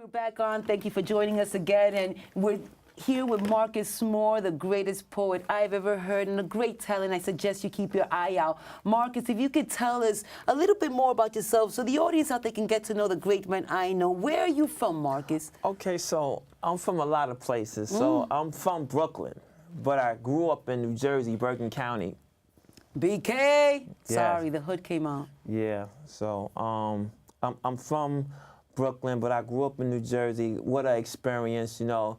We're back on. Thank you for joining us again. And we're here with Marcus Moore, the greatest poet I've ever heard and a great talent. I suggest you keep your eye out. Marcus, if you could tell us a little bit more about yourself so the audience out there can get to know the great man I know. Where are you from, Marcus? Okay, so I'm from a lot of places. So I'm from Brooklyn, but I grew up in New Jersey, Bergen County. BK? Yes. Sorry, the hood came out. Yeah, so I'm from Brooklyn, but I grew up in New Jersey. What an experience, you know.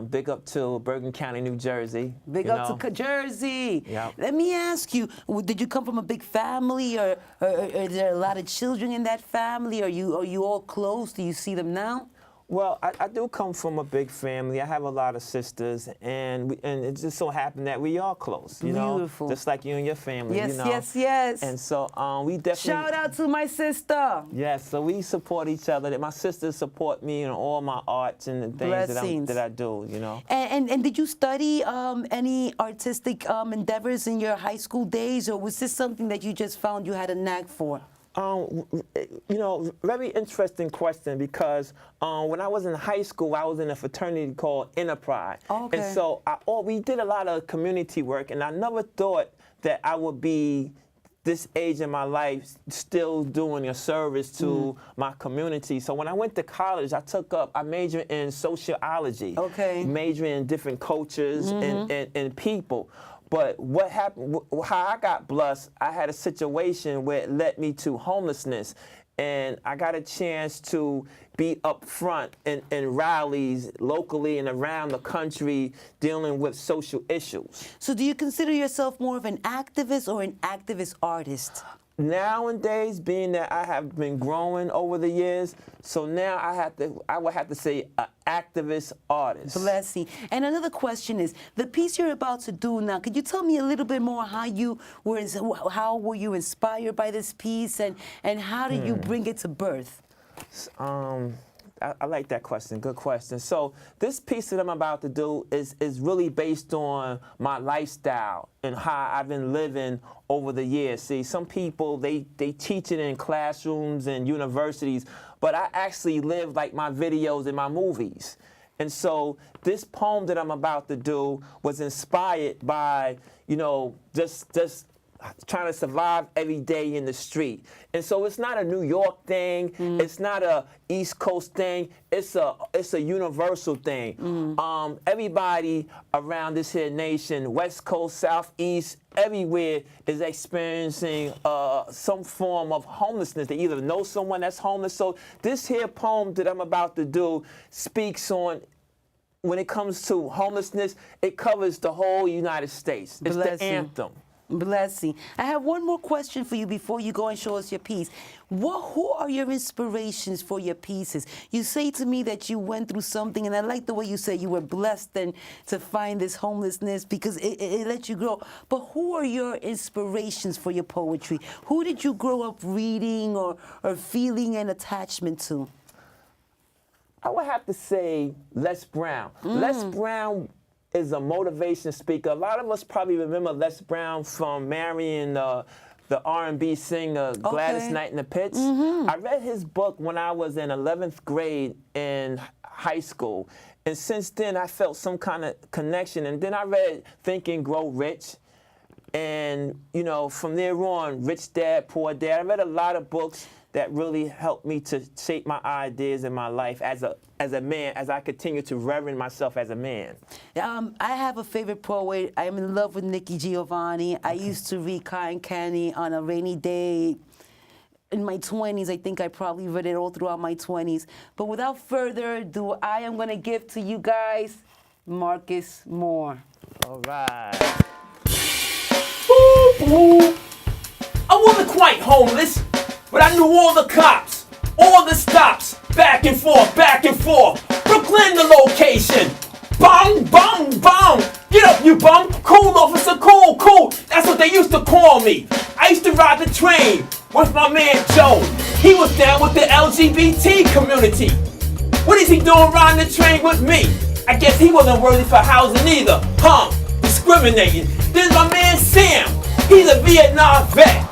Big up to Bergen County, New Jersey. Big up to Jersey. Yep. Let me ask you, did you come from a big family, or is there a lot of children in that family? Are you all close? Do you see them now? Well, I do come from a big family. I have a lot of sisters, and it just so happened that we are close, you know? Beautiful. Just like you and your family, Yes, you know? yes, yes. And so we definitely... Shout out to my sister. Yes, so we support each other. My sisters support me in all my arts and the things that I do, you know? And did you study any artistic endeavors in your high school days, or was this something that you just found you had a knack for? You know, very interesting question, because when I was in high school, I was in a fraternity called Enterprise. Okay. And so we did a lot of community work, and I never thought that I would be this age in my life still doing a service to my community. So when I went to college, I majored in sociology. Okay. Majoring in different cultures and people. But what happened, how I got blessed, I had a situation where it led me to homelessness. And I got a chance to be up front in rallies locally and around the country dealing with social issues. So do you consider yourself more of an activist or an activist artist? Nowadays, being that I have been growing over the years, so now I would have to say an activist artist. Bless you. And another question is, the piece you're about to do now, could you tell me a little bit more how were you inspired by this piece, and how did you bring it to birth? I like that question. Good question. So this piece that I'm about to do is really based on my lifestyle and how I've been living over the years. See, some people, they teach it in classrooms and universities, but I actually live like my videos and my movies. And so this poem that I'm about to do was inspired by, you know, just trying to survive every day in the street. And so it's not a New York thing, it's not a East Coast thing, it's a universal thing. Everybody around this here nation, West Coast, Southeast, everywhere is experiencing some form of homelessness. They either know someone that's homeless. So this here poem that I'm about to do speaks on, when it comes to homelessness, it covers the whole United States. It's the anthem. Blessing. I have one more question for you before you go and show us your piece. Who are your inspirations for your pieces? You say to me that you went through something, and I like the way you said you were blessed and to find this homelessness because it let you grow. But who are your inspirations for your poetry? Who did you grow up reading or feeling an attachment to? I would have to say Les Brown. Les Brown is a motivation speaker. A lot of us probably remember Les Brown from marrying the R&B singer Gladys Knight in the Pitch. I read his book when I was in 11th grade in high school. And since then, I felt some kind of connection. And then I read Think and Grow Rich. And, you know, from there on, Rich Dad, Poor Dad. I read a lot of books that really helped me to shape my ideas in my life as a man, as I continue to reverend myself as a man. I have a favorite poet. I'm in love with Nikki Giovanni. I used to read Cotton Candy on a rainy day in my 20s. I think I probably read it all throughout my 20s. But without further ado, I am going to give to you guys Marcus Moore. All right. I wasn't quite homeless, but I knew all the cops, all the stops, back and forth, Brooklyn the location. Bong, bong, bong. Get up, you bum. Cool, officer, cool, cool. That's what they used to call me. I used to ride the train with my man Joe. He was down with the LGBT community. What is he doing riding the train with me? I guess he wasn't worthy for housing either. Discriminating. There's my man Sam. He's a Vietnam vet.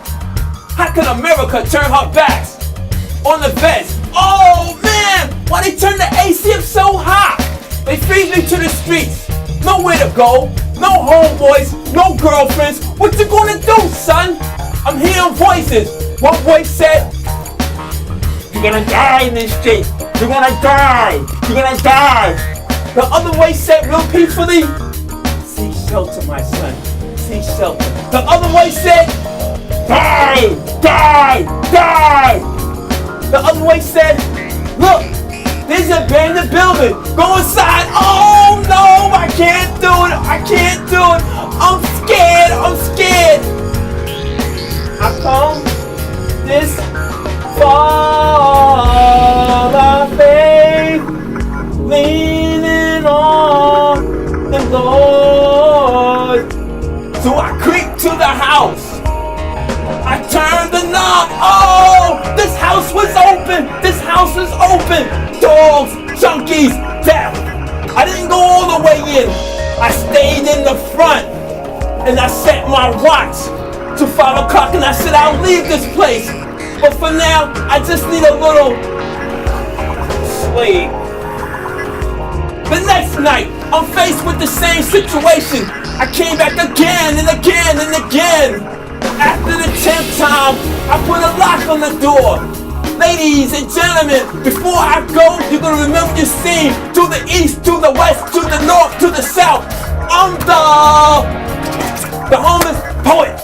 How can America turn her backs on the vets? Oh man, Why they turn the AC up so high? They feed me to the streets. Nowhere to go. No homeboys. No girlfriends. What you gonna do, son? I'm hearing voices. One voice said, "You're gonna die in this street. You're gonna die. You're gonna die." The other voice said real peacefully, "Seek shelter, my son. Seek shelter." The other voice said, "Die, die, die." The other voice said, "Look, there's an abandoned building. Go inside." Oh no, I can't do it. I can't do it. I'm scared. I'm scared. I come this far by faith, leaning on the Lord. So I creep to the house. I turned the knob. Oh, this house was open. This house was open. Dogs, junkies, death. I didn't go all the way in. I stayed in the front and I set my watch to 5 o'clock and I said, I'll leave this place. But for now, I just need a little sleep. The next night, I'm faced with the same situation. I came back again and again and again. After the 10th time, I put a lock on the door. Ladies and gentlemen, before I go, you're gonna remember your scene. To the east, to the west, to the north, to the south. I'm the homeless poet.